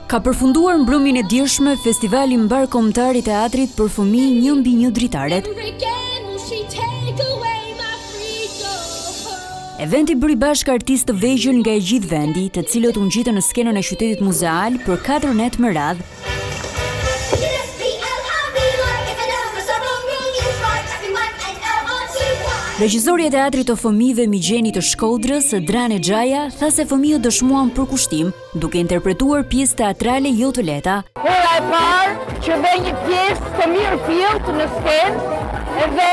Ka përfunduar mbrëmjen e dielshme Festivali Mbar Kombëtar i Teatrit për Fëmijë 1-1 dritaret. Eventi bëri bashkë artistë të vegjël nga i gjithë vendi, të cilët u ngjitën në skenën e qytetit muzeal për 4 net me radhë. Regjizori e teatrit të fëmijëve Migjeni të Shkodrës, Drane Xhaja, tha se fëmijët dëshmuan përkushtim, duke interpretuar pjesë teatrale jo të lehta. Hera e parë që vë një pjesë të mirë fillt në skenë, edhe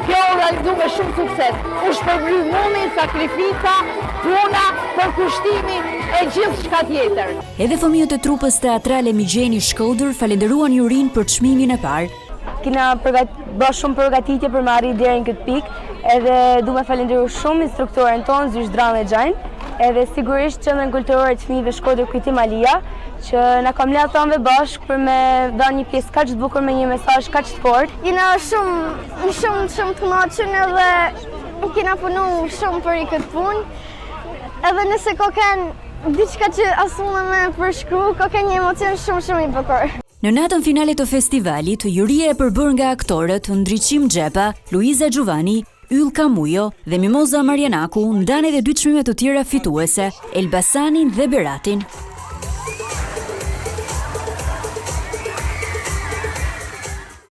kjo u realizu me shumë sukses. U shpërbly mundi, sakrifica, puna, përkushtimi e gjithë shka tjetër. Edhe fëmijët e trupës teatrale Migjeni Shkodër falenderuan jurinë për çmimin e parë. Kena bërë shumë përgatitje për me arrit deri në këtë pikë, edhe du me falenderu shumë instruktorën tonë, zysh Drane Xhajn, edhe sigurisht Qendrën Kulturore të Fëmijëve Shkodër Kujtim Alia, që na kam lehtë thonëve bashkë për me dhënë një pjesë kaq të bukur me një mesazh kaq të fortë. Jena shumë të kënaqur edhe kena punu shumë për këtë punë. Edhe nëse ko kanë diçka që as unë me përshkru, ko kanë një emocion shumë i bukur. Në natën finale të festivalit, juria e përbërë nga aktorët Ndriçim Xhepa, Luiza Gjuvani, Yll Kamujo dhe Mimoza Marjanaku ndan edhe 2 çmime të tjera fituese, Elbasanin dhe Beratin.